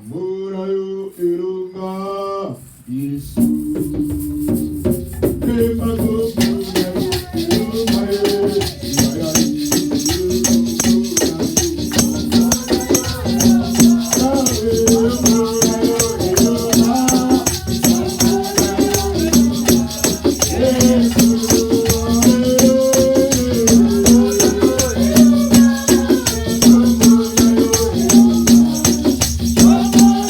Murayo Iruga Yesu Kemago Oh,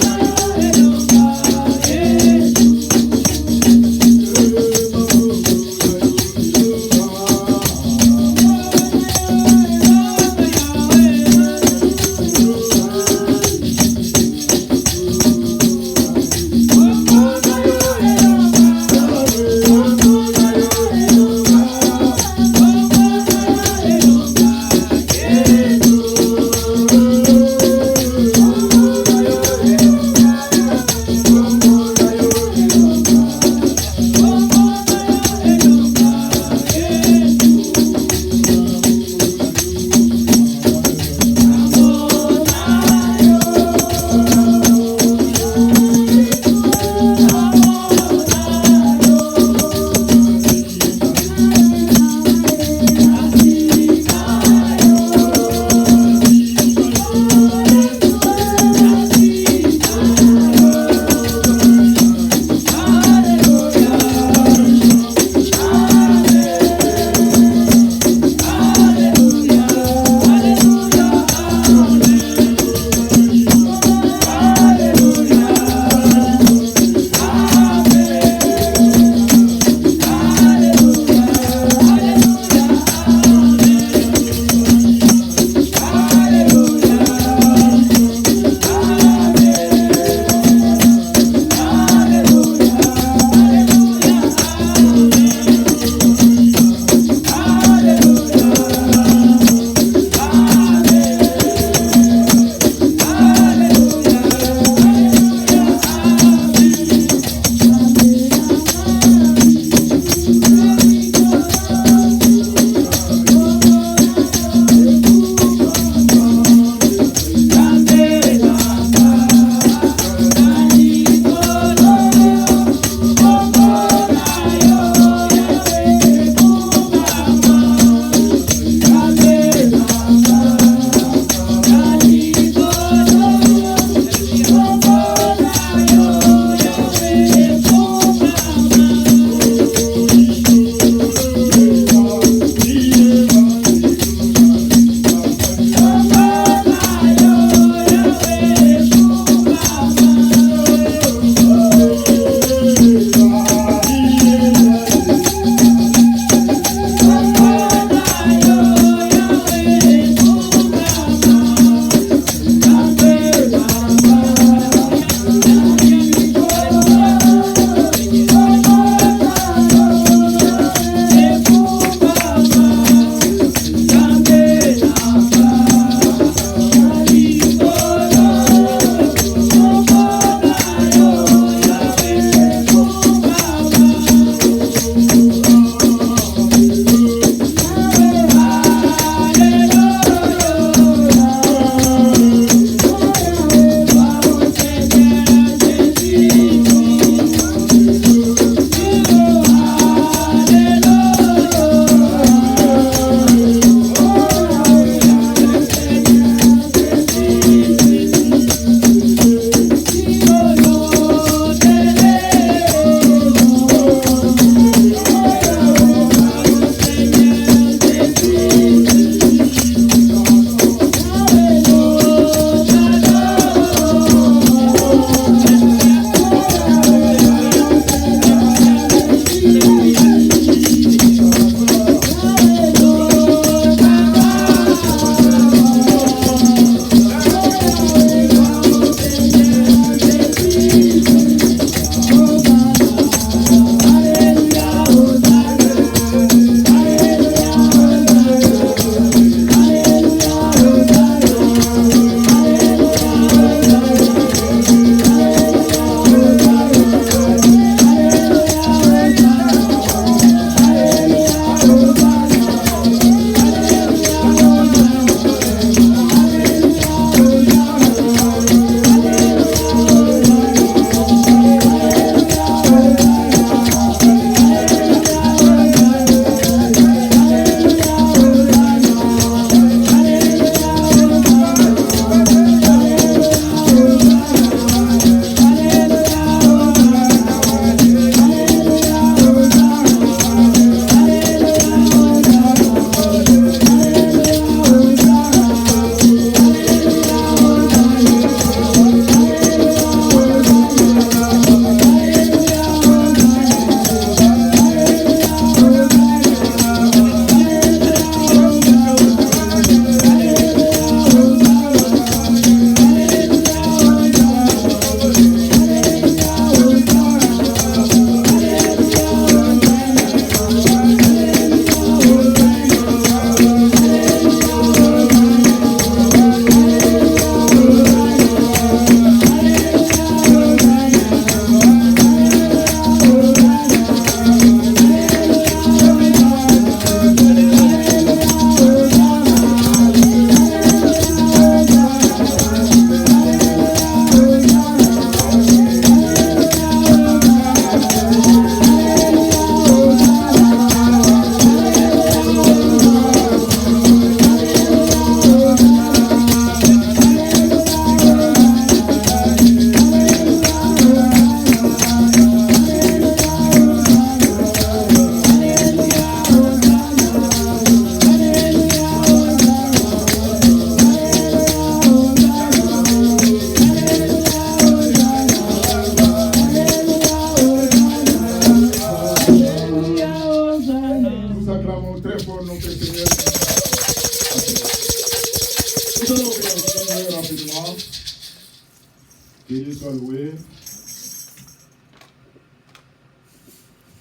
Que Dieu soit loué.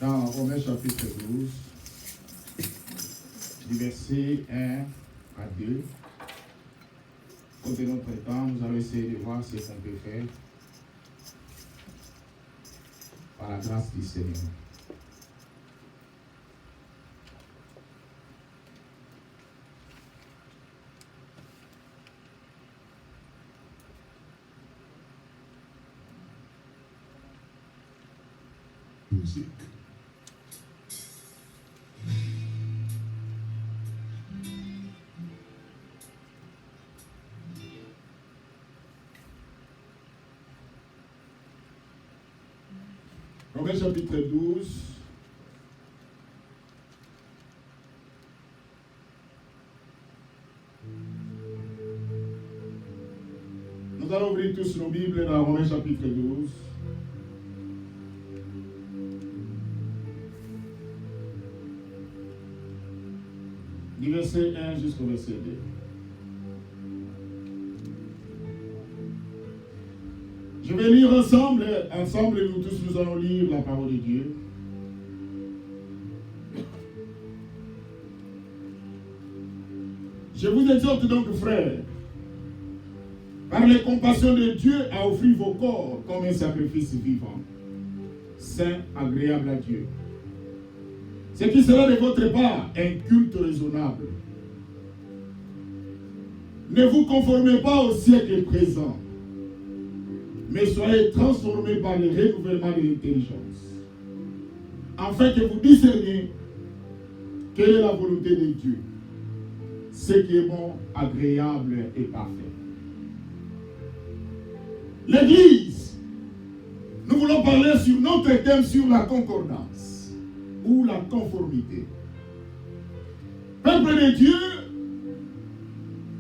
Dans Romains chapitre 12, du verset 1 à 2. Au de notre temps, nous allons essayer de voir ce qu'on peut faire par la grâce du Seigneur. Musique. Romains chapitre 12. Nous allons ouvrir tous nos Bibles dans Romains chapitre 12. Du verset 1 jusqu'au verset 2. Je vais lire ensemble, nous tous nous allons lire la parole de Dieu. Je vous exhorte donc, frères, par les compassions de Dieu, à offrir vos corps comme un sacrifice vivant, saint, agréable à Dieu. Ce qui sera de votre part un culte raisonnable. Ne vous conformez pas au siècle présent, mais soyez transformés par le renouvellement de l'intelligence, afin que vous discerniez quelle est la volonté de Dieu, ce qui est bon, agréable et parfait. L'Église, nous voulons parler sur notre thème sur la concordance ou la conformité. Peuple de Dieu,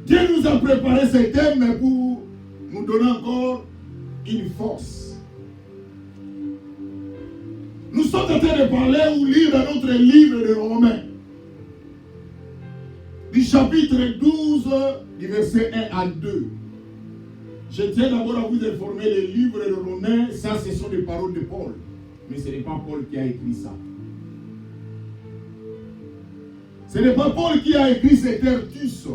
Dieu nous a préparé ce thème pour nous donner encore une force. Nous sommes en train de parler ou lire dans notre livre de Romains, du chapitre 12, du verset 1 à 2. Je tiens d'abord à vous informer, les livres de Romains, ça ce sont des paroles de Paul. Mais ce n'est pas Paul qui a écrit ça. Ce n'est pas Paul qui a écrit, c'est Tertus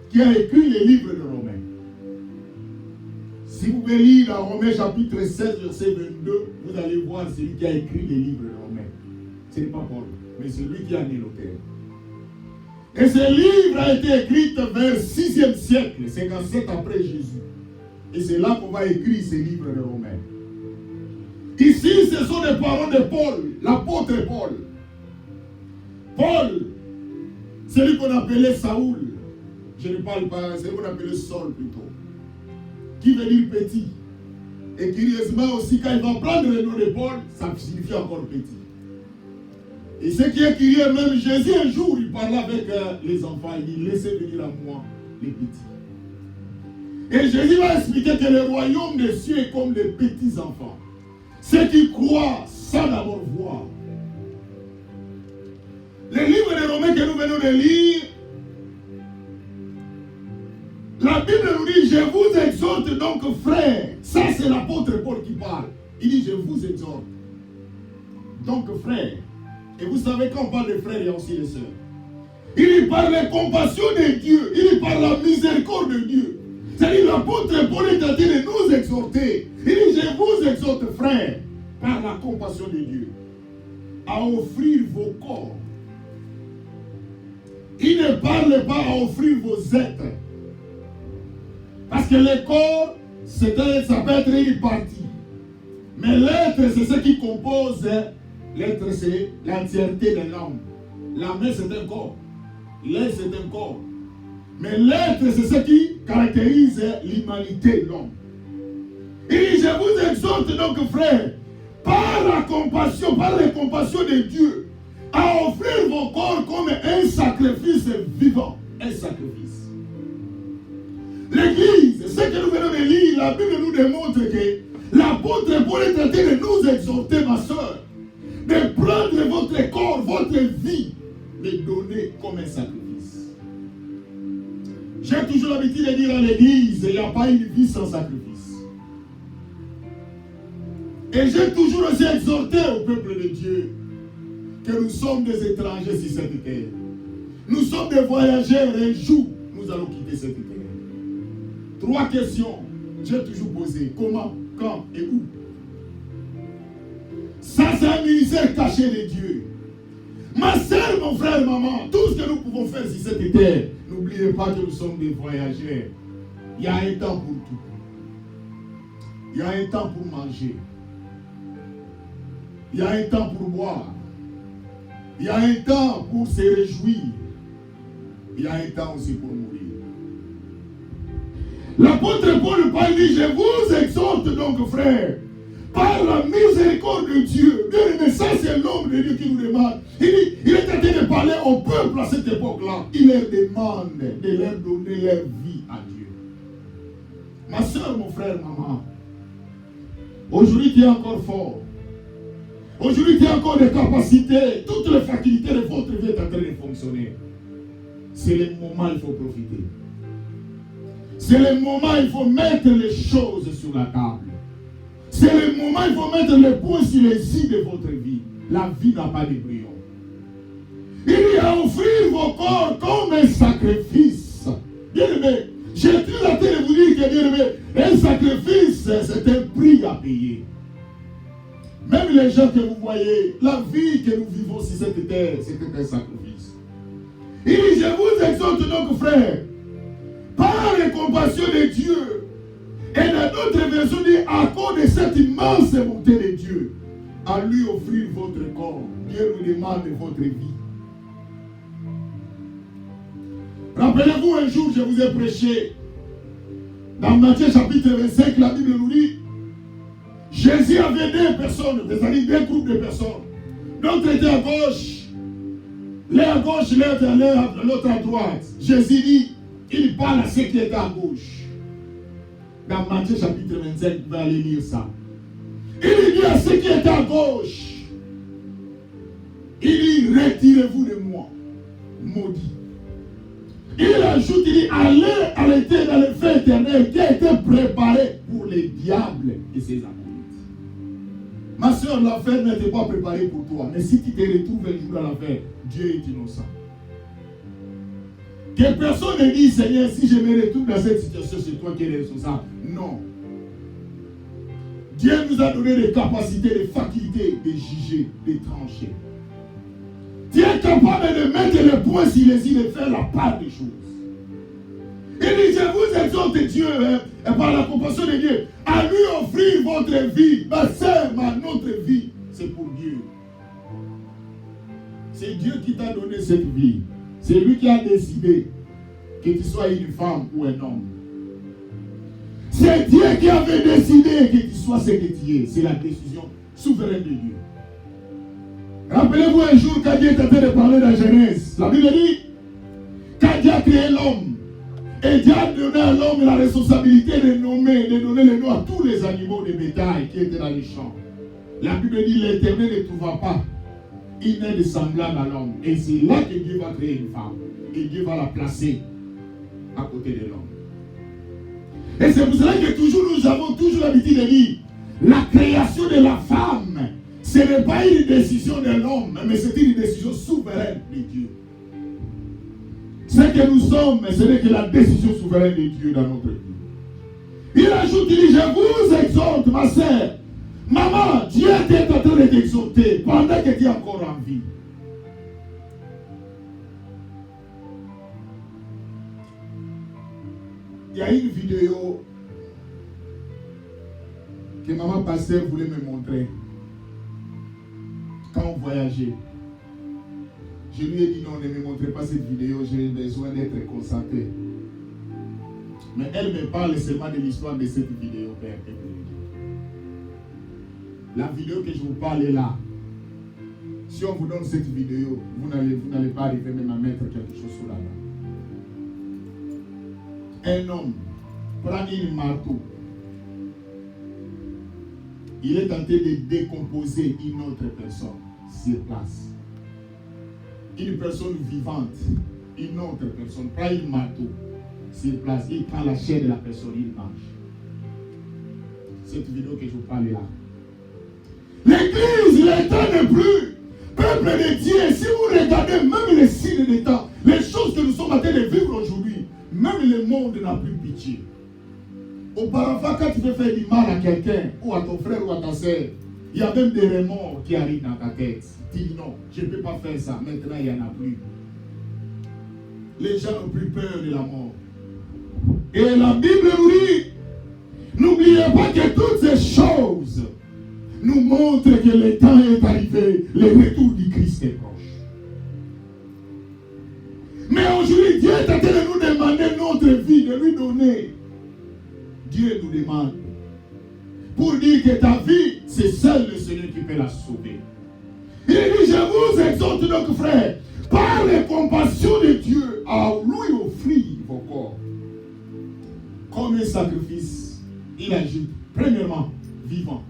qui a écrit les livres de Romains. Si vous pouvez lire dans Romains chapitre 16, verset 22, vous allez voir celui qui a écrit les livres de Romains. Ce n'est pas Paul, mais c'est lui qui a né l'auteur. Et ce livre a été écrit vers le 6e siècle, 57 après Jésus. Et c'est là qu'on va écrire ces livres de Romains. Ici, ce sont des paroles de Paul, l'apôtre Paul. Paul, celui qu'on appelait Saoul. Je ne parle pas, c'est celui qu'on appelait Saul plutôt. Qui veut dire petit. Et curieusement aussi, quand il va prendre le nom de Paul, ça signifie encore petit. Et ce qui est curieux, même Jésus, un jour, il parlait avec les enfants, il dit, laissez venir à moi les petits. Et Jésus va expliquer que le royaume des cieux est comme les petits enfants. Ceux qui croient sans d'abord voir. Le livre de Romains que nous venons de lire, la Bible nous dit, je vous exhorte donc frères. Ça c'est l'apôtre Paul qui parle. Il dit, je vous exhorte. Donc frères. Et vous savez, quand on parle de frères, il y a aussi les sœurs. Il parle de la compassion de Dieu. Il parle de la miséricorde de Dieu. C'est-à-dire l'apôtre Paul est en train de nous exhorter. Il dit, je vous exhorte frères, par la compassion de Dieu, à offrir vos corps. Il ne parle pas à offrir vos êtres. Parce que le corps, ça peut être une partie. Mais l'être, c'est ce qui compose. L'être, c'est l'entièreté de l'homme. La main, c'est un corps. L'être, c'est un corps. Mais l'être, c'est ce qui caractérise l'humanité de l'homme. Il dit, je vous exhorte donc, frères, par la compassion de Dieu, à offrir vos corps comme un sacrifice vivant. Un sacrifice. L'Église, ce que nous venons de lire, la Bible nous démontre que l'apôtre Paul est en train de nous exhorter, ma soeur, de prendre votre corps, votre vie, de donner comme un sacrifice. J'ai toujours l'habitude de dire à l'Église, il n'y a pas une vie sans sacrifice. Et j'ai toujours aussi exhorté au peuple de Dieu que nous sommes des étrangers sur cette terre. Nous sommes des voyageurs et un jour, nous allons quitter cette terre. 3 questions, j'ai toujours posé. Comment, quand et où? Ça, c'est un ministère caché de Dieu. Ma soeur, mon frère, maman, tout ce que nous pouvons faire sur cette terre, n'oubliez pas que nous sommes des voyageurs. Il y a un temps pour tout. Il y a un temps pour manger. Il y a un temps pour boire. Il y a un temps pour se réjouir. Il y a un temps aussi pour mourir. L'apôtre Paul dit, je vous exhorte donc, frères, par la miséricorde de Dieu. Bien aimé, ça c'est l'homme de Dieu qui nous demande. Il dit, il est en train de parler au peuple à cette époque-là. Il leur demande de leur donner leur vie à Dieu. Ma soeur, mon frère, maman, aujourd'hui tu es encore fort. Aujourd'hui tu as encore des capacités. Toutes les facultés de votre vie sont en train de fonctionner. C'est le moment où il faut profiter. C'est le moment où il faut mettre les choses sur la table. C'est le moment où il faut mettre les points sur les i de votre vie. La vie n'a pas de brillant. Il y a offrir vos corps comme un sacrifice. Bien aimé, j'ai toujours la tête de vous dire que, bien aimé, un sacrifice, c'est un prix à payer. Même les gens que vous voyez, la vie que nous vivons sur cette terre, c'est un sacrifice. Il dit, je vous exhorte donc, frères, par la compassion de Dieu, et dans d'autres versions, dit, à cause de cette immense bonté de Dieu, à lui offrir votre corps. Dieu nous demande votre vie. Rappelez-vous, un jour, je vous ai prêché, dans Matthieu chapitre 25, la Bible nous dit, Jésus avait 2 personnes, c'est-à-dire 2 groupes de personnes. D'autres étaient à gauche, l'un à gauche, l'autre à droite. Jésus dit, il parle à ceux qui étaient à gauche. Dans Matthieu chapitre 25, vous allez lire ça. Il dit à ceux qui étaient à gauche, il dit, retirez-vous de moi, maudit. Il ajoute, il dit, allez arrêter dans le feu éternel qui a été préparé pour les diables et ses acolytes. Ma soeur, l'affaire n'était pas préparée pour toi. Mais si tu te retrouves un jour dans l'affaire, Dieu est innocent. Que personne ne dise, Seigneur, si je me retrouve dans cette situation, c'est toi qui es responsable. Non. Dieu nous a donné des capacités, des facultés de juger, de trancher. Tu es capable de mettre les points sur les i, de faire la part des choses. Il dit, je vous exhorte Dieu, et par la compassion de Dieu, à lui offrir votre vie. Ma soeur, notre vie, c'est pour Dieu. C'est Dieu qui t'a donné cette vie. C'est lui qui a décidé que tu sois une femme ou un homme. C'est Dieu qui avait décidé que tu sois ce que tu es. C'est la décision souveraine de Dieu. Rappelez-vous un jour quand Dieu est en train de parler dans Genèse. La Bible dit, quand Dieu a créé l'homme, et Dieu a donné à l'homme la responsabilité de nommer, de donner le nom à tous les animaux de bétail qui étaient dans les champs. La Bible dit, l'Éternel ne trouva pas une aide semblable à l'homme. Et c'est là que Dieu va créer une femme. Et Dieu va la placer à côté de l'homme. Et c'est pour cela que toujours nous avons toujours l'habitude de dire, la création de la femme, ce n'est pas une décision de l'homme, mais c'est une décision souveraine de Dieu. Ce que nous sommes, ce n'est que la décision souveraine de Dieu dans notre vie. Il ajoute, il dit, je vous exhorte, ma sœur, maman, Dieu est en train de t'exhorter pendant que tu es encore en vie. Il y a une vidéo que maman pasteur voulait me montrer quand on voyageait. Je lui ai dit non, ne me montrez pas cette vidéo, j'ai besoin d'être concentré. Mais elle me parle seulement de l'histoire de cette vidéo, Père. La vidéo que je vous parle est là. Si on vous donne cette vidéo, vous n'allez pas arriver même à mettre quelque chose sur la main. Un homme prend une marteau. Il est tenté de décomposer une autre personne sur place. Une personne vivante, une autre personne prend une marteau sur place. Il prend la chair de la personne, il mange. Cette vidéo que je vous parle là. L'église, l'État n'est plus. Peuple de Dieu, si vous regardez même les signes des temps, les choses que nous sommes en train de vivre aujourd'hui, même le monde n'a plus pitié. Auparavant, quand tu veux faire du mal à quelqu'un, ou à ton frère, ou à ta soeur, il y a même des remords qui arrivent dans ta tête. Tu dis non, je ne peux pas faire ça. Maintenant, il n'y en a plus. Les gens n'ont plus peur de la mort. Et la Bible nous dit, n'oubliez pas que toutes ces choses nous montrent que le temps est arrivé, le retour du Christ est proche. Mais aujourd'hui, Dieu est en train de nous demander notre vie, de lui donner. Dieu nous demande pour dire que ta vie, c'est seul le Seigneur qui peut la sauver. Il dit, je vous exhorte donc, frères, par les compassions de Dieu, à lui offrir vos corps comme un sacrifice. Il ajoute, premièrement, vivant.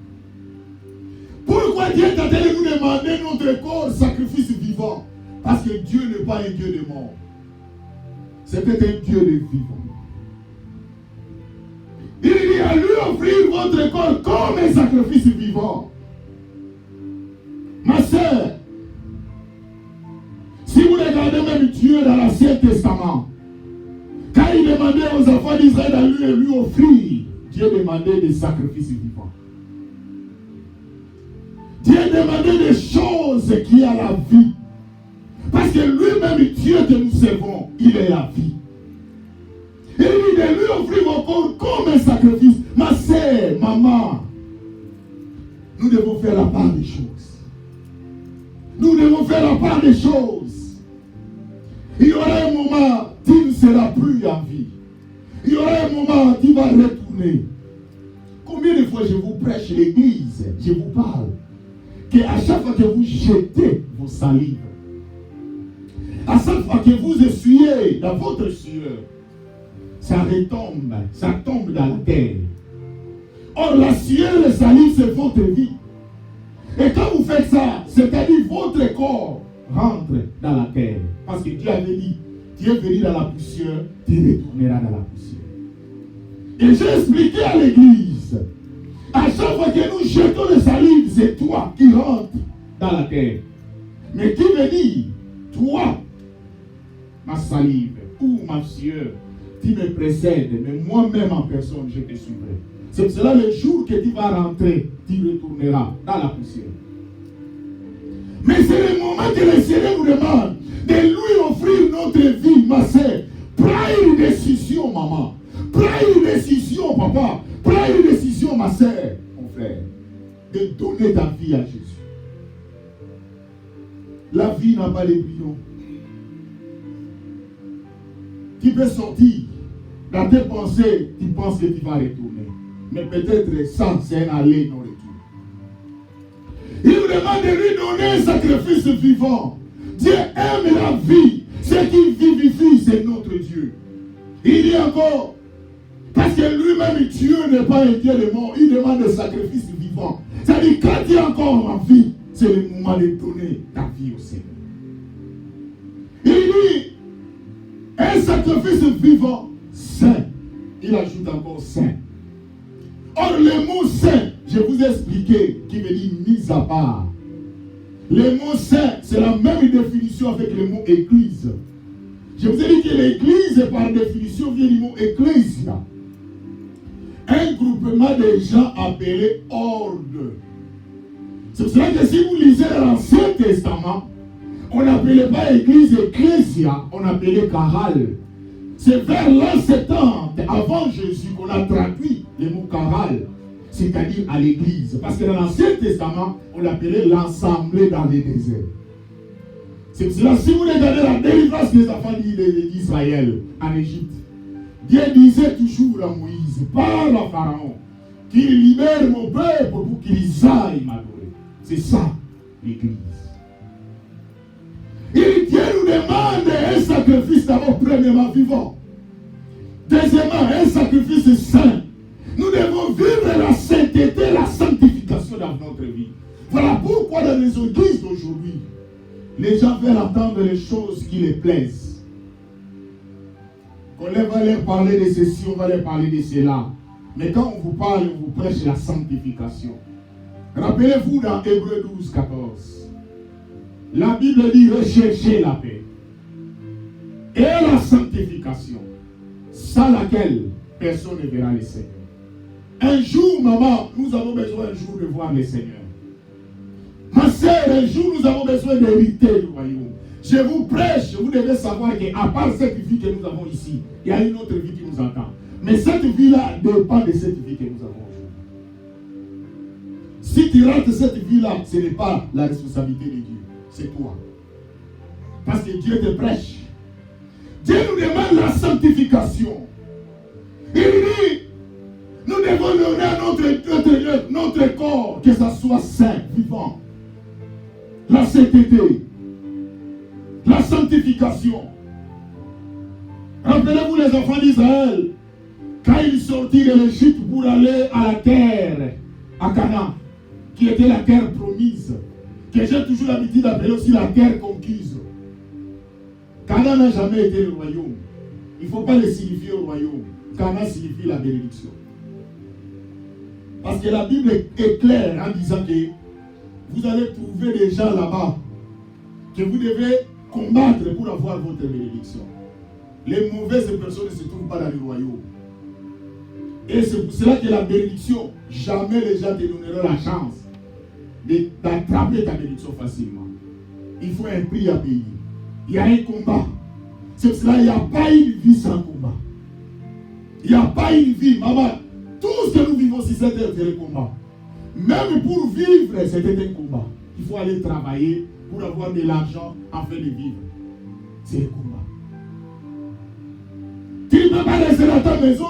Pourquoi Dieu est en train de nous demander notre corps sacrifice vivant? Parce que Dieu n'est pas un Dieu de mort. C'est peut-être un Dieu de vivant. Il dit à lui offrir votre corps comme un sacrifice vivant. Ma sœur, si vous regardez même Dieu dans l'Ancien Testament, quand il demandait aux enfants d'Israël de lui offrir, Dieu demandait des sacrifices vivants. Dieu demandait des choses qui ont la vie. Parce que lui-même, Dieu que nous servons, il est la vie. Il dit de lui offrir vos corps comme un sacrifice. Ma sœur, maman, nous devons faire la part des choses. Nous devons faire la part des choses. Il y aura un moment, tu ne seras plus en vie. Il y aura un moment, tu vas retourner. Combien de fois je vous prêche l'église, je vous parle, qu'à chaque fois que vous jetez vos salives, à chaque fois que vous essuyez dans votre sueur, ça retombe, ça tombe dans la terre. Or, la sueur et le salive, c'est votre vie. Et quand vous faites ça, c'est-à-dire votre corps rentre dans la terre. Parce que Dieu avait dit, tu es venu dans la poussière, tu retourneras dans la poussière. Et j'ai expliqué à l'église, à chaque fois que nous jetons le salive, c'est toi qui rentres dans la terre. Mais qui veut dire, toi, ma salive ou ma sueur, tu me précèdes, mais moi-même en personne, je te suivrai. C'est pour cela le jour que tu vas rentrer, tu retourneras dans la poussière. Mais c'est le moment que le Seigneur nous demande de lui offrir notre vie, ma sœur. Prends une décision, maman. Prends une décision, papa. Prends une décision, ma sœur, mon frère, de donner ta vie à Jésus. La vie n'a pas de bouillon. Tu peux sortir dans tes pensées, tu penses que tu vas retourner. Mais peut-être ça, c'est un aller, non retour. Il nous demande de lui donner un sacrifice vivant. Dieu aime la vie. Ce qui vivifie, c'est notre Dieu. Il dit encore, parce que lui-même, Dieu n'est pas un Dieu de mort. Il demande un sacrifice vivant. C'est-à-dire, quand tu es encore en vie, c'est le moment de donner ta vie au Seigneur. Il dit, un sacrifice vivant, saint. Il ajoute encore saint. Or, le mot saint, je vous ai expliqué, qui veut dire mis à part. Le mot saint, c'est la même définition avec le mot église. Je vous ai dit que l'église, par définition, vient du mot ecclésia. Un groupement de gens appelés ordre. C'est pour cela que si vous lisez l'Ancien Testament, on n'appelait pas église ecclésia, on appelait chorale. C'est vers l'an 70, avant Jésus, qu'on a traduit le mot chorale, c'est-à-dire à l'église. Parce que dans l'Ancien Testament, on l'appelait l'assemblée dans les déserts. C'est pour cela, si vous regardez la délivrance des enfants d'Israël en Égypte, Dieu disait toujours à Moïse, parle à Pharaon, qu'il libère mon peuple pour qu'ils aillent m'adorer. C'est ça, l'église. Et Dieu nous demande un sacrifice d'abord premièrement vivant. Deuxièmement, un sacrifice saint. Nous devons vivre la sainteté, la sanctification dans notre vie. Voilà pourquoi dans les églises d'aujourd'hui, les gens veulent entendre les choses qui les plaisent. On va leur parler de ceci, on va leur parler de cela. Mais quand on vous parle, on vous prêche la sanctification. Rappelez-vous dans Hébreux 12, 14. La Bible dit recherchez la paix et la sanctification, sans laquelle personne ne verra le Seigneur. Un jour, maman, nous avons besoin un jour de voir le Seigneur. Ma sœur, un jour, nous avons besoin d'hériter du royaume. Je vous prêche, vous devez savoir qu'à part cette vie que nous avons ici, il y a une autre vie qui nous attend. Mais cette vie-là dépend de cette vie que nous avons aujourd'hui. Si tu rates cette vie-là, ce n'est pas la responsabilité de Dieu, c'est toi. Parce que Dieu te prêche. Dieu nous demande la sanctification. Il dit, nous devons donner à notre corps, que ça soit saint, vivant. La sainteté, la sanctification. Rappelez-vous les enfants d'Israël, quand ils sortirent de l'Égypte pour aller à la terre, à Canaan, qui était la terre promise, que j'ai toujours l'habitude d'appeler aussi la terre conquise. Canaan n'a jamais été le royaume. Il ne faut pas le signifier au royaume. Canaan signifie la bénédiction. Parce que la Bible est claire en disant que vous allez trouver des gens là-bas que vous devez combattre pour avoir votre bénédiction. Les mauvaises personnes ne se trouvent pas dans le royaume. Et c'est pour cela que la bénédiction, jamais les gens te donneront la chance d'attraper ta bénédiction facilement. Il faut un prix à payer. Il y a un combat. C'est pour cela qu'il n'y a pas une vie sans combat. Il n'y a pas une vie, maman. Tout ce que nous vivons sur cette terre, c'est le combat. Même pour vivre, c'était un combat. Il faut aller travailler pour avoir de l'argent afin de vivre. C'est le combat. Tu ne peux pas rester dans ta maison.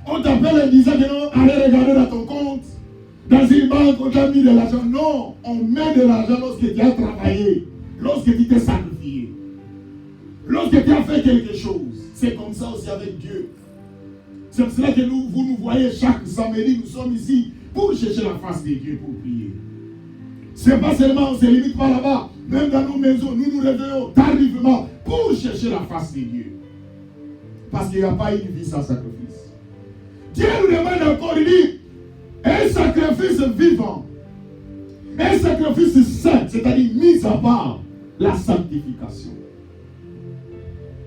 On t'appelle en disant que non, allez regarder dans ton compte. Dans une banque, on t'a mis de l'argent. Non, on met de l'argent lorsque tu as travaillé. Lorsque tu t'es sacrifié. Lorsque tu as fait quelque chose. C'est comme ça aussi avec Dieu. C'est pour cela que vous nous voyez chaque samedi, nous sommes ici pour chercher la face de Dieu, pour prier. Ce n'est pas seulement, on ne se limite pas là-bas. Même dans nos maisons, nous nous réveillons tardivement pour chercher la face de Dieu. Parce qu'il n'y a pas une vie sans sacrifice. Dieu nous demande encore, il dit, un sacrifice vivant, un sacrifice saint, c'est-à-dire mis à part la sanctification.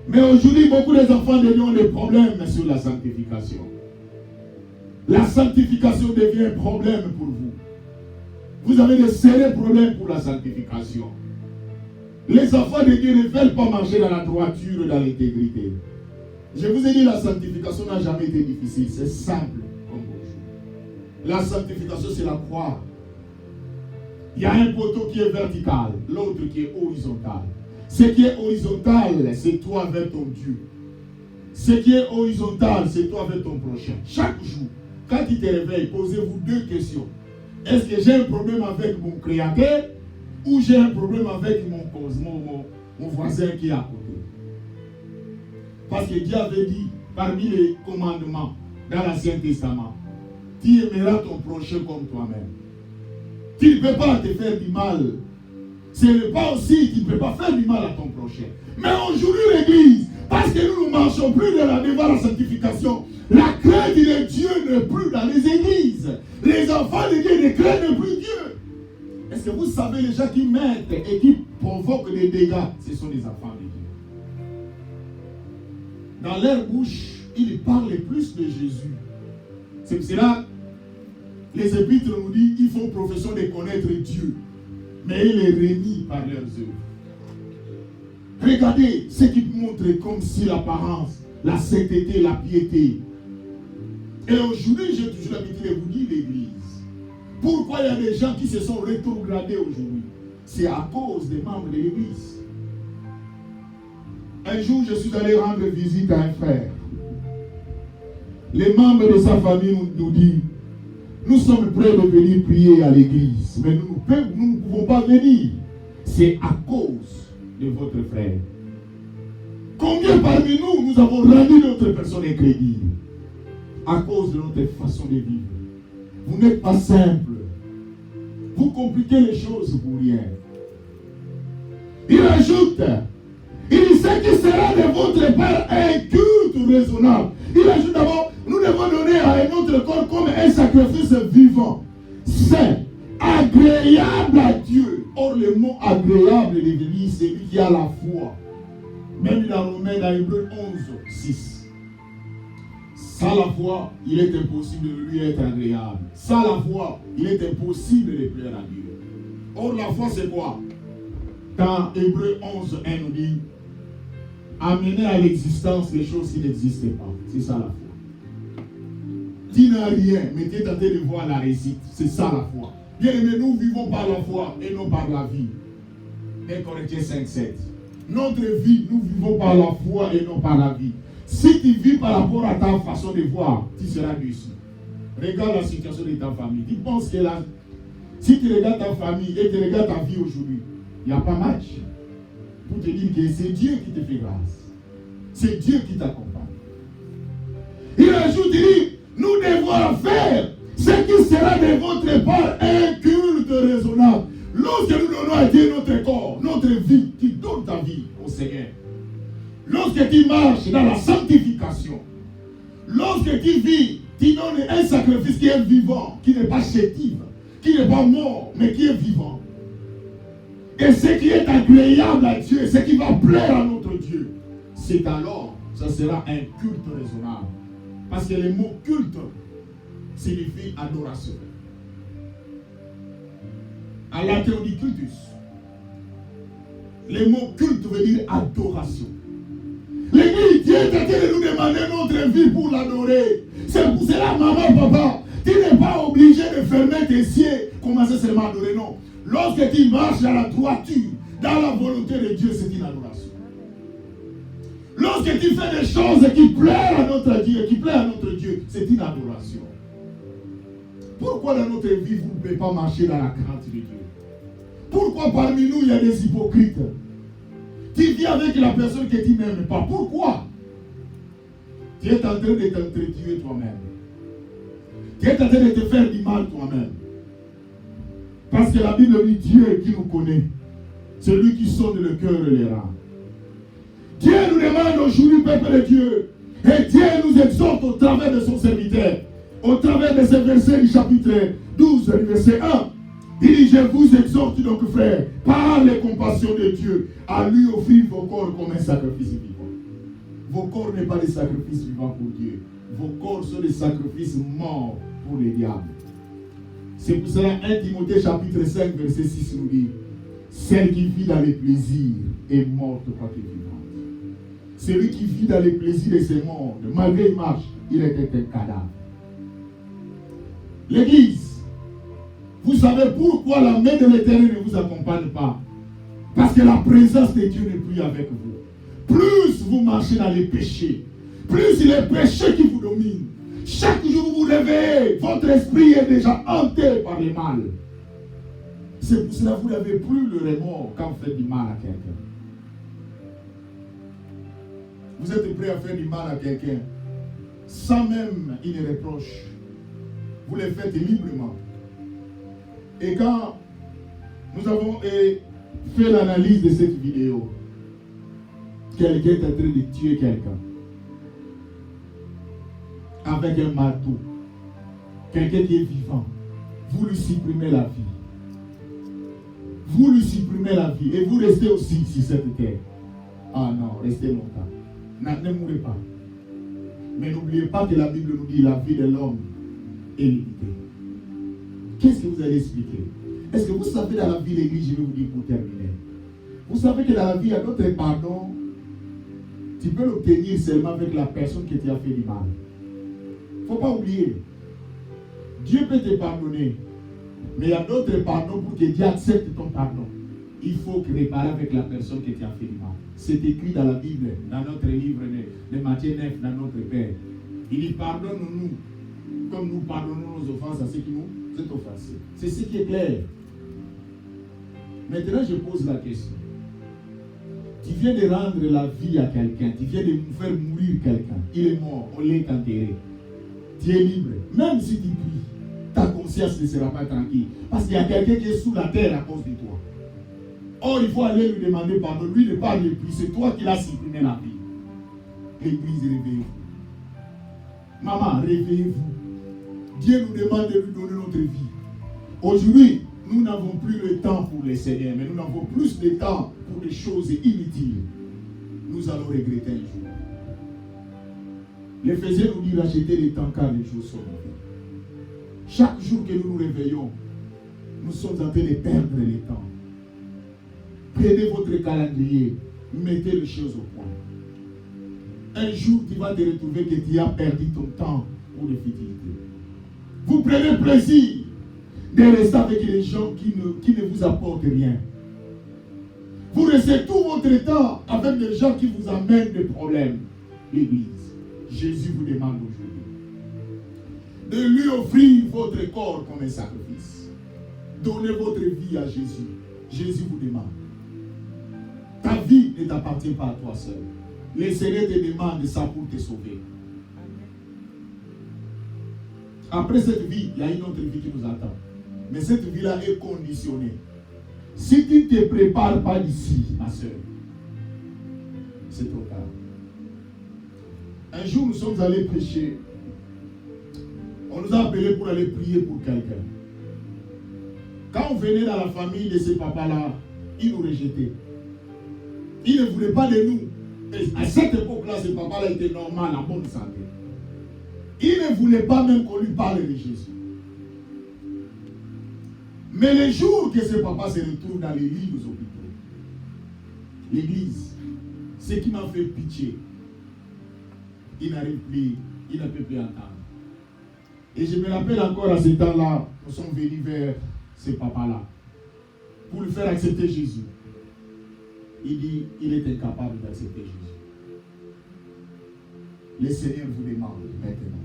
Mais aujourd'hui, beaucoup des enfants de Dieu ont des problèmes sur la sanctification. La sanctification devient un problème pour vous. Vous avez de sérieux problèmes pour la sanctification. Les enfants de Dieu ne veulent pas marcher dans la droiture et dans l'intégrité. Je vous ai dit, la sanctification n'a jamais été difficile. C'est simple comme bonjour. La sanctification, c'est la croix. Il y a un poteau qui est vertical, l'autre qui est horizontal. Ce qui est horizontal, c'est toi avec ton Dieu. Ce qui est horizontal, c'est toi avec ton prochain. Chaque jour, quand tu te réveilles, posez-vous deux questions. Est-ce que j'ai un problème avec mon créateur ou j'ai un problème avec mon voisin qui est à côté? Parce que Dieu avait dit, parmi les commandements dans l'Ancien Testament, tu aimeras ton prochain comme toi-même. Tu ne peux pas te faire du mal. Ce n'est pas aussi, tu ne peux pas faire du mal à ton prochain. Mais aujourd'hui, l'Église, parce que nous ne marchons plus devant la sanctification, la crainte de Dieu n'est plus dans les églises. Les enfants de Dieu ne craignent plus Dieu. Est-ce que vous savez, les gens qui mettent et qui provoquent des dégâts, ce sont les enfants de Dieu. Dans leur bouche, ils parlent plus de Jésus. C'est pour cela, les épîtres nous disent, ils font profession de connaître Dieu. Mais il est remis par leurs œuvres. Regardez ce qui montre comme si l'apparence, la sainteté, la piété. Et aujourd'hui, j'ai toujours l'habitude de vous dire, l'Église, pourquoi il y a des gens qui se sont rétrogradés aujourd'hui? C'est à cause des membres de l'Église. Un jour, je suis allé rendre visite à un frère. Les membres de sa famille nous disent, nous sommes prêts de venir prier à l'église, mais nous ne pouvons pas venir. C'est à cause de votre frère. Combien parmi nous avons rendu notre personne incrédible? À cause de notre façon de vivre. Vous n'êtes pas simple. Vous compliquez les choses pour rien. Il ajoute, il dit, ce qui sera de votre part un culte raisonnable. Il ajoute d'abord, nous devons donner à notre corps comme un sacrifice vivant, saint, agréable à Dieu. Or, le mot agréable de l'Église, c'est lui qui a la foi. Même dans Romains, dans Hébreux 11, 6. Sans la foi, il est impossible de lui être agréable. Sans la foi, il est impossible de plaire à Dieu. Or, la foi, c'est quoi? Quand Hébreux 11, 1 nous dit, amener à l'existence les choses qui n'existaient pas. C'est ça la foi. Tu n'as rien, mais tu es tenté de voir la réussite. C'est ça la foi. Bien aimé, nous vivons par la foi et non par la vie. 1 Corinthiens 5, 7. Notre vie, nous vivons par la foi et non par la vie. Si tu vis par rapport à ta façon de voir, tu seras déçu. Regarde la situation de ta famille. Tu penses que là, si tu regardes ta famille et tu regardes ta vie aujourd'hui, il n'y a pas match. Pour te dire que c'est Dieu qui te fait grâce. C'est Dieu qui t'accompagne. Il ajoute, il dit, nous devons faire ce qui sera de votre part un culte raisonnable. Lorsque nous donnons à Dieu notre corps, notre vie, tu donnes ta vie au Seigneur. Lorsque tu marches dans la sanctification, lorsque tu vis, tu donnes un sacrifice qui est vivant, qui n'est pas chétif, qui n'est pas mort, mais qui est vivant. Et ce qui est agréable à Dieu, ce qui va plaire à notre Dieu, c'est alors, ça sera un culte raisonnable. Parce que le mot culte signifie adoration. En latin, on dit cultus. Le mot culte veut dire adoration. L'église, Dieu est en train de nous demander notre vie pour l'adorer. C'est pour cela, maman, papa, tu n'es pas obligé de fermer tes yeux, commencer seulement à adorer, non. Lorsque tu marches dans la droiture, dans la volonté de Dieu, c'est une adoration. Lorsque tu fais des choses qui plaisent à notre Dieu, c'est une adoration. Pourquoi dans notre vie, vous ne pouvez pas marcher dans la crainte de Dieu? Pourquoi parmi nous, il y a des hypocrites? Tu vis avec la personne que tu n'aimes pas. Pourquoi? Tu es en train de t'entretuer toi-même. Tu es en train de te faire du mal toi-même. Parce que la Bible dit Dieu qui nous connaît. C'est lui qui sonde le cœur et les reins. Dieu nous demande aujourd'hui, peuple de Dieu. Et Dieu nous exhorte au travers de son serviteur. Au travers de ce verset du chapitre 12, verset 1. Il dit, je vous exhorte donc, frères, par les compassions de Dieu, à lui offrir vos corps comme un sacrifice vivant. Vos corps n'est pas des sacrifices vivants pour Dieu. Vos corps sont des sacrifices morts pour les diables. C'est pour cela 1 Timothée chapitre 5, verset 6 nous dit, celle qui vit dans les plaisirs est morte quoique vivante. Celui qui vit dans les plaisirs de ce monde, malgré qu'il marche, il est un cadavre. L'église, vous savez pourquoi la main de l'Éternel ne vous accompagne pas? Parce que la présence de Dieu n'est plus avec vous. Plus vous marchez dans les péchés, plus il est le péché qui vous domine. Chaque jour vous vous levez, votre esprit est déjà hanté par le mal. C'est pour cela que vous n'avez plus le remords quand vous faites du mal à quelqu'un. Vous êtes prêt à faire du mal à quelqu'un sans même une reproche. Vous le faites librement. Et quand nous avons fait l'analyse de cette vidéo, quelqu'un est en train de tuer quelqu'un avec un marteau. Quelqu'un qui est vivant. Vous lui supprimez la vie. Vous lui supprimez la vie. Et vous restez aussi sur cette terre. Ah non, restez longtemps. Ne mourrez pas. Mais n'oubliez pas que la Bible nous dit la vie de l'homme est limitée. Qu'est-ce que vous allez expliquer? Est-ce que vous savez dans la vie de l'église, je vais vous dire pour terminer. Vous savez que dans la vie, il y a d'autres pardons. Tu peux l'obtenir seulement avec la personne qui t'a fait du mal. Il ne faut pas oublier. Dieu peut te pardonner. Mais il y a d'autres pardons pour que Dieu accepte ton pardon. Il faut réparer avec la personne qui t'a fait du mal. C'est écrit dans la Bible, dans notre livre de Matthieu 9, dans notre Père. Il dit pardonne-nous comme nous pardonnons nos offenses à ceux qui nous ont offensés. C'est ce qui est clair. Maintenant, je pose la question. Tu viens de rendre la vie à quelqu'un, tu viens de faire mourir quelqu'un. Il est mort, on l'a enterré. Tu es libre. Même si tu pries, ta conscience ne sera pas tranquille. Parce qu'il y a quelqu'un qui est sous la terre à cause de toi. Or, il faut aller lui demander pardon. Lui ne parle plus. C'est toi qui l'as supprimé la vie. L'église, réveillez-vous. Maman, réveillez-vous. Dieu nous demande de lui donner notre vie. Aujourd'hui, Nous n'avons plus le temps pour les Seigneurs, mais nous n'avons plus de temps pour des choses inutiles. Nous allons regretter un jour. L'Éphésiens nous dit racheter les temps car les jours sont mauvais. Chaque jour que nous nous réveillons, nous sommes en train de perdre le temps. Prenez votre calendrier, mettez les choses au point. Un jour, tu vas te retrouver que tu as perdu ton temps pour les futilités. Vous prenez plaisir de rester avec les gens qui ne vous apportent rien. Vous restez tout votre temps avec des gens qui vous amènent des problèmes. L'Église, Jésus vous demande aujourd'hui de lui offrir votre corps comme un sacrifice. Donnez votre vie à Jésus. Jésus vous demande. Ta vie ne t'appartient pas à toi seul. Le Seigneur te demande ça pour te sauver. Après cette vie, il y a une autre vie qui nous attend. Mais cette vie-là est conditionnée. Si tu ne te prépares pas d'ici, ma soeur, c'est trop tard. Un jour, nous sommes allés prêcher. On nous a appelés pour aller prier pour quelqu'un. Quand on venait dans la famille de ces papas-là, ils nous rejetaient. Ils ne voulaient pas de nous. Et à cette époque-là, ce papa-là était normal, en bonne santé. Il ne voulait pas même qu'on lui parle de Jésus. Mais le jour que ce papa se retrouve dans les lits des hôpitaux, l'église, ce qui m'a fait pitié, il n'arrive plus, il ne peut plus entendre. Et je me rappelle encore à ce temps-là, nous sommes venus vers ce papa-là pour lui faire accepter Jésus. Il dit, il est incapable d'accepter Jésus. Le Seigneur vous demande maintenant.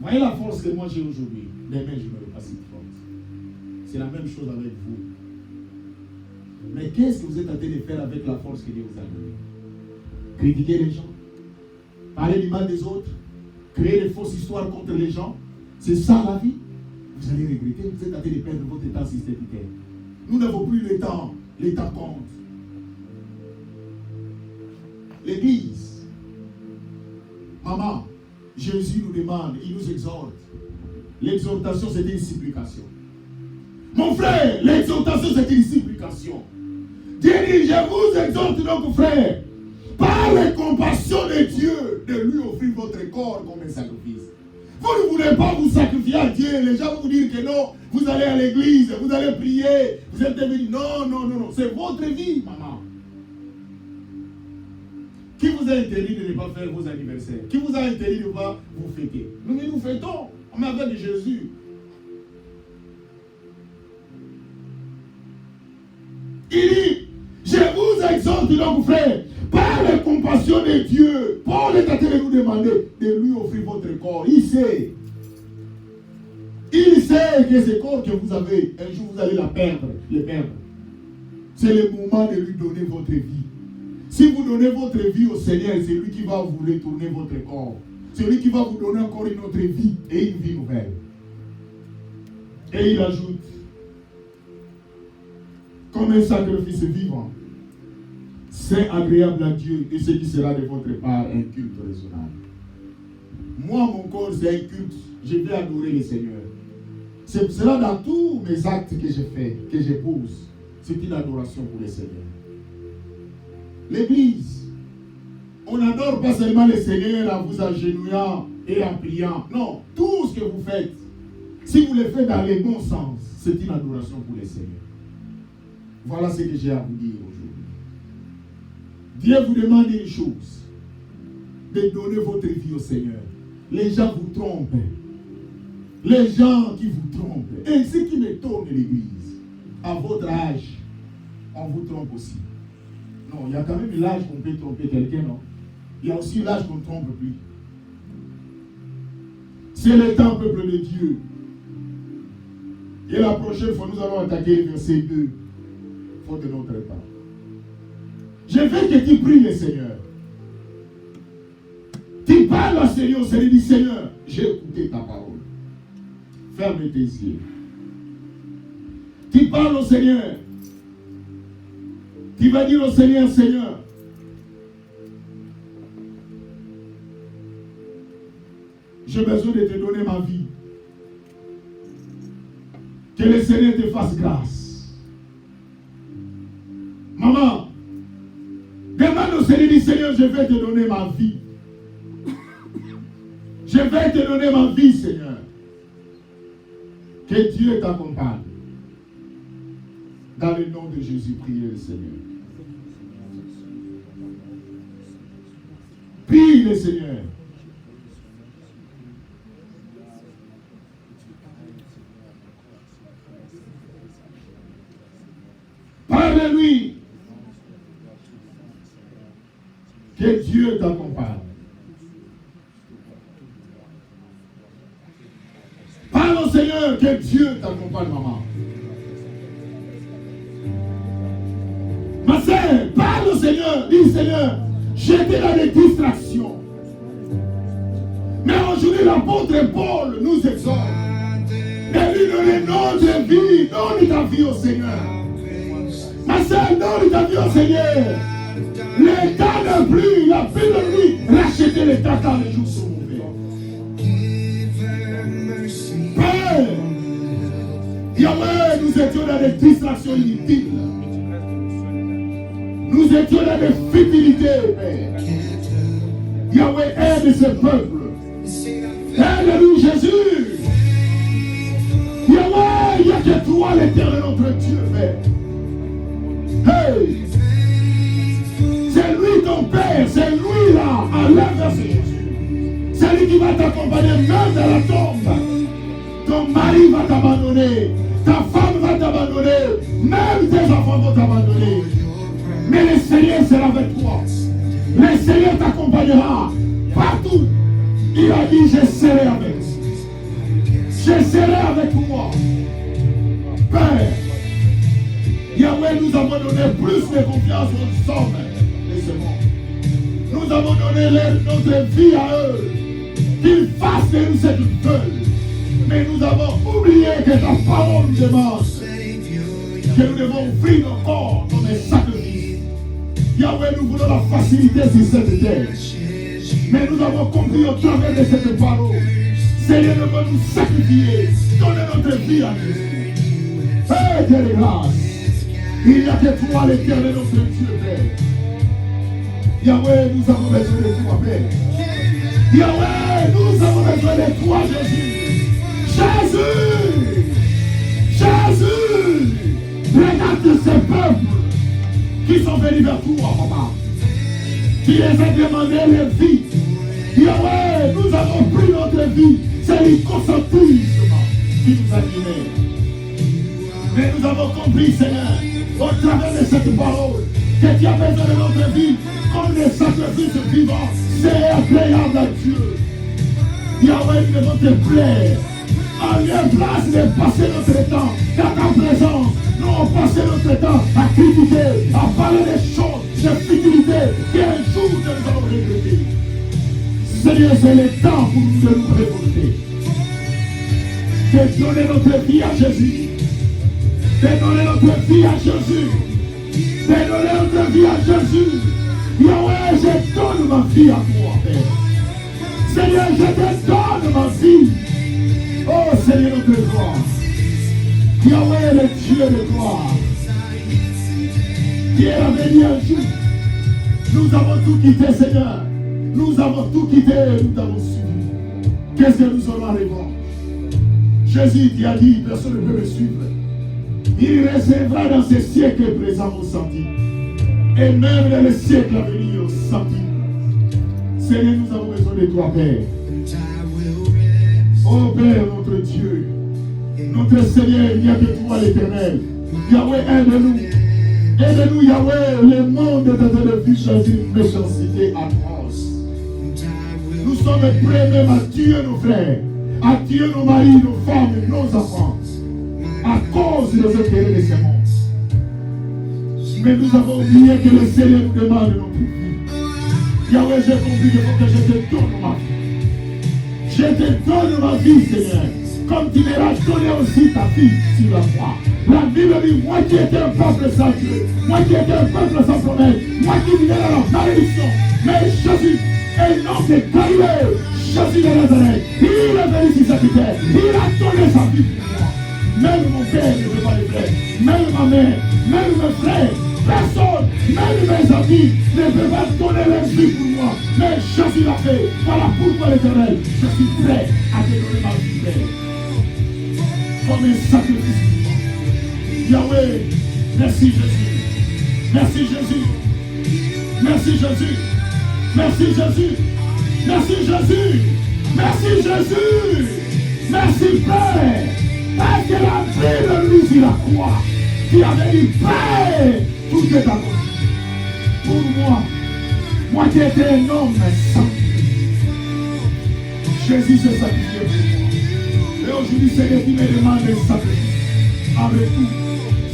Voyez la force que moi j'ai aujourd'hui. Demain, je n'aurai pas cette force. C'est la même chose avec vous. Mais qu'est-ce que vous êtes en train de faire avec la force que Dieu vous a donnée? Critiquer les gens, parler du mal des autres, créer des fausses histoires contre les gens. C'est ça la vie. Vous allez regretter. Vous êtes en train de perdre votre temps systémique. Nous n'avons plus le temps. Le temps compte. L'église, maman, Jésus nous demande, il nous exhorte. L'exhortation, c'est une supplication. Mon frère, l'exhortation, c'est une supplication. Dieu dit, je vous exhorte donc, frère, par la compassion de Dieu, de lui offrir votre corps comme un sacrifice. Vous ne voulez pas vous sacrifier à Dieu. Les gens vont vous dire que non, vous allez à l'église, vous allez prier, vous êtes devenu. Non, non, non, non, c'est votre vie, maman. Qui vous a interdit de ne pas faire vos anniversaires? Qui vous a interdit de ne pas vous fêter? Nous fêtons. On m'appelle de Jésus. Il dit, je vous exhorte donc, frère, par la compassion de Dieu. Paul est en train de nous demander de lui offrir votre corps. Il sait. Il sait que ce corps que vous avez, un jour vous allez le perdre. C'est le moment de lui donner votre vie. Si vous donnez votre vie au Seigneur, c'est lui qui va vous retourner votre corps. C'est lui qui va vous donner encore une autre vie et une vie nouvelle. Et il ajoute, comme un sacrifice vivant, c'est agréable à Dieu et ce qui sera de votre part un culte raisonnable. Moi, mon corps, c'est un culte. Je vais adorer le Seigneur. C'est pour cela dans tous mes actes que je fais, que je pose, c'est une adoration pour le Seigneur. L'église, on n'adore pas seulement le Seigneur en vous agenouillant et en priant. Non, tout ce que vous faites, si vous le faites dans le bon sens, c'est une adoration pour le Seigneur. Voilà ce que j'ai à vous dire aujourd'hui. Dieu vous demande une chose, de donner votre vie au Seigneur. Les gens vous trompent. Les gens qui vous trompent. Et ce qui me tourne l'église, à votre âge, on vous trompe aussi. Non, il y a quand même l'âge qu'on peut tromper quelqu'un, non? Il y a aussi l'âge qu'on ne trompe plus. C'est le temps, peuple de Dieu. Et la prochaine fois, nous allons attaquer le verset 2. Faute de notre temps. Je veux que tu pries le Seigneur. Tu parles au Seigneur, Seigneur dit, Seigneur, j'ai écouté ta parole. Ferme tes yeux. Tu parles au Seigneur. Tu vas dire au Seigneur, Seigneur, j'ai besoin de te donner ma vie. Que le Seigneur te fasse grâce. Maman, demande au Seigneur, dis Seigneur, je vais te donner ma vie. Je vais te donner ma vie, Seigneur. Que Dieu t'accompagne. Dans le nom de Jésus, priez le Seigneur. Prie le Seigneur. Parle-lui. Que Dieu t'accompagne. Parle au Seigneur, que Dieu t'accompagne, maman. Ma sœur, parle au Seigneur. Dis Seigneur, j'étais dans des distractions. Mais aujourd'hui, l'apôtre Paul nous exhorte de lui donner notre vie. Donne ta vie au Seigneur. Ma sœur, donne ta vie au Seigneur. L'État n'a plus, il a plus de lui. Rachetez l'État quand les jours sont mauvais. Père, Yahweh, nous étions dans des distractions inutiles. Nous étions dans des futilités, Père. Yahweh, aide ce peuple. Aide-nous, Jésus. Yahweh, il n'y a que toi, l'Éternel, notre Dieu, Père. Hey! C'est lui ton Père, c'est lui là, enlève vers Jésus. C'est lui qui va t'accompagner même dans la tombe. Ton mari va t'abandonner, ta femme va t'abandonner, même tes enfants vont t'abandonner. Mais le Seigneur sera avec toi. Le Seigneur t'accompagnera partout. Il a dit, je serai avec. Je serai avec toi. Père, Yahweh, nous avons donné plus de confiance aux hommes de ce monde. Nous avons donné notre vie à eux. Qu'ils fassent de nous ce qu'ils veulent. Mais nous avons oublié que ta parole nous demande que nous devons offrir nos corps comme un sacrifice. Yahweh, nous voulons la facilité sur cette terre. Mais nous avons compris au travers de cette parole. Seigneur, nous devons nous sacrifier, donner notre vie à Jésus. Père de grâce, il n'y a que toi, l'Éternel, notre Dieu, Père. Yahweh, nous avons besoin de toi, Père. Yahweh, nous avons besoin de toi, Jésus. Jésus! Jésus! Regarde ces peuples qui sont venus vers toi, maman. Qui les a demandé leur vie. Yahweh, nous avons pris notre vie. C'est l'icocentrisme qui nous a animés. Mais nous avons compris, Seigneur, au travers de cette parole, que tu as besoin de notre vie comme des sacrifices vivants. C'est agréable à Dieu. Yahweh, nous devons te plaire. En lieu place de passer notre temps dans ta présence. Nous on passe notre temps à critiquer, à parler des choses, des futilités qu'un jour nous allons regretter. Seigneur, c'est le temps pour nous de nous révolter. De donner notre vie à Jésus. De donner notre vie à Jésus. De donner notre vie à Jésus. Yahweh, je donne ma vie à toi, Père. Seigneur, je te donne ma vie. Oh Seigneur, notre gloire. Yahweh, le Dieu de gloire. Qui est venu un jour. Nous avons tout quitté, Seigneur. Nous avons tout quitté et nous t'avons suivi. Qu'est-ce que nous aurons en revanche? Jésus qui a dit, personne ne peut me suivre. Il recevra dans ces siècles présents au senti. Et même dans les siècles à venir au senti. Seigneur, nous avons besoin de toi, Père. Oh Père, notre Dieu, notre Seigneur, il n'y a que toi l'Éternel. Yahweh, aide-nous. Aide-nous, Yahweh. Le monde est en train de vivre dans une méchanceté atroce. Nous sommes prêts même à tuer nos frères, à tuer nos maris, nos femmes, nos enfants, à cause de ce péché de ce monde. Mais nous avons oublié que le Seigneur nous demande notre vie. Yahweh, j'ai compris qu'il faut que je te donne ma vie. Je te donne ma vie, Seigneur, comme tu m'as donné aussi ta vie sur la croix. La Bible dit, moi qui étais un peuple sans Dieu, moi qui étais un peuple sans promesse, moi qui vivais dans la malédiction, mais Jésus, un homme de Galilée, Jésus de Nazareth, il est venu sur cette terre, il a donné sa vie pour moi. Même mon père ne peut pas le faire. Même ma mère, même mes frères, personne, même mes amis ne peut pas donner leur vie pour moi. Mais Jésus l'a fait. Voilà pourquoi l'Éternel, je suis prêt à te donner ma vie, Père. Comme un sacrifice. Yahweh, merci Jésus. Merci Jésus. Merci Jésus. Merci Jésus. Merci Jésus. Merci Jésus. Merci Père. Parce que la vie de lui sur la croix, qui avait dit Père, tout est à toi. Pour moi qui étais un homme sans Jésus s'est sacrifié pour moi. Et aujourd'hui, Seigneur, qui me demande un sacrifice. Avec tout,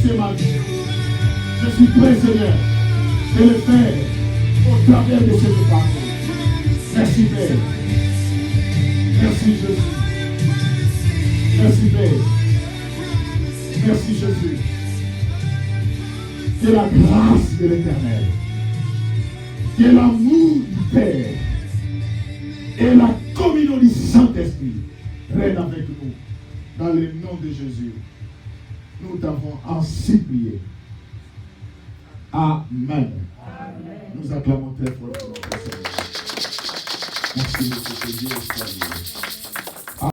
c'est ma vie. Je suis prêt, Seigneur, de le faire au travers de cette parole. Merci, Père. Merci, Jésus. Merci, Père. Merci, Jésus. Que la grâce de l'Éternel, que l'amour du Père et la communion du Saint-Esprit règnent avec nous. Dans le nom de Jésus, nous t'avons ainsi prié. Amen. Amen. Nous acclamons très fort pour notre Seigneur. Merci, Monsieur Dieu.